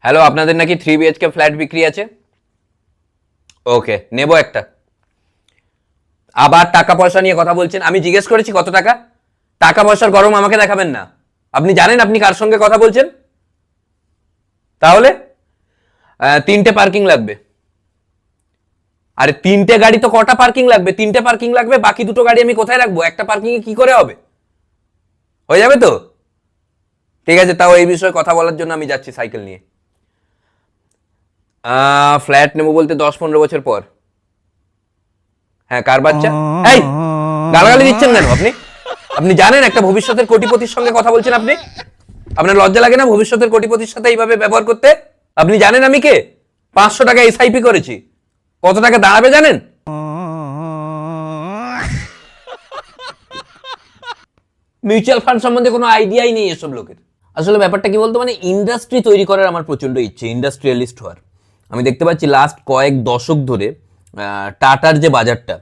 Hello, আপনাদের নাকি 3 BHK flat বিক্রি আছে? ওকে, নেব একটা। আবার টাকা পয়সা নিয়ে কথা বলছেন। আমি জিজ্ঞেস করেছি কত টাকা। টাকা পয়সার গরম আমাকে দেখাবেন না। আপনি জানেন আপনি কার সঙ্গে কথা বলছেন? তাহলে 3টে পার্কিং লাগবে। আরে 3টে গাড়ি তো কটা পার্কিং লাগবে? 3টে পার্কিং লাগবে, বাকি 2টো গাড়ি আমি কোথায় রাখবো? একটা পার্কিং এ কি করে হবে? হয়ে যাবে তো? ঠিক আছে, তাও এই বিষয়ে কথা বলার জন্য আমি যাচ্ছি সাইকেল নিয়ে। ফ্ল্যাট নেবো বলতে 10-15 বছর পর। হ্যাঁ, কার বাচ্চা? এই, গালাগালি দিচ্ছেন কেন আপনি? আপনি জানেন একটা ভবিষ্যতের কোটিপতির সঙ্গে কথা বলছেন আপনি? আপনার লজ্জা লাগে না ভবিষ্যতের কোটিপতির সাথে এইভাবে ব্যবহার করতে? আপনি জানেন আমি কে? 500 টাকা SIP করেছি। কত টাকা দাঁড়াবে জানেন? মিউচুয়াল ফান্ড সম্বন্ধে কোনো আইডিয়াই নেই এসব লোকের। আসলে ব্যাপারটা কি বলতো, মানে ইন্ডাস্ট্রি তৈরি করার আমার প্রচন্ড ইচ্ছে, ইন্ডাস্ট্রিয়ালিস্ট হওয়ার। আমি দেখতে পাচ্ছি লাস্ট কয়েক দশক ধরে টাটার যে বাজারটা,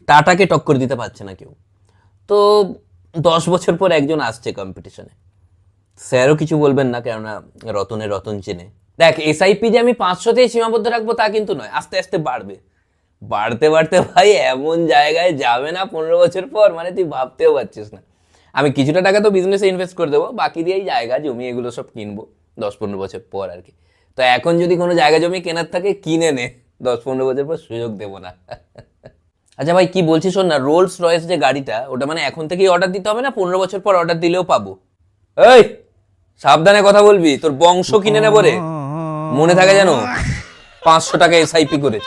টাটাকে টক্কর দিতে পারছে না কেউ। তো 10 বছর পর একজন আসছে কম্পিটিশনে। স্যারও কিছু বলবেন না, কেননা রতনে রতন চেনে। দেখ, SIP যে আমি 500তেই সীমাবদ্ধ রাখবো তা কিন্তু নয়, আস্তে আস্তে বাড়বে। বাড়তে বাড়তে ভাই এমন জায়গায় যাবে না 15 বছর পর, মানে তুই ভাবতেও পারছিস না। আমি কিছুটা টাকা তো বিজনেসে ইনভেস্ট করে দেবো, বাকি দিয়ে এই জায়গা জমি এগুলো সব কিনবো 10-15 বছর পর আর কি। তো এখন যদি কোনো জায়গা জমি কেনার থাকে কিনে নে, 10-15 বছর পর সুযোগ দেবো না। আচ্ছা ভাই, কি বলছিস শোন না, রোলস রয়েস যে গাড়িটা, ওটা মানে এখন থেকেই অর্ডার দিতে হবে না 15 বছর পর অর্ডার দিলেও পাবো? এই, সাবধানে কথা বলবি, তোর বংশ কিনে নেবো রে, মনে থাকে যেন। 500 টাকা SIP করে।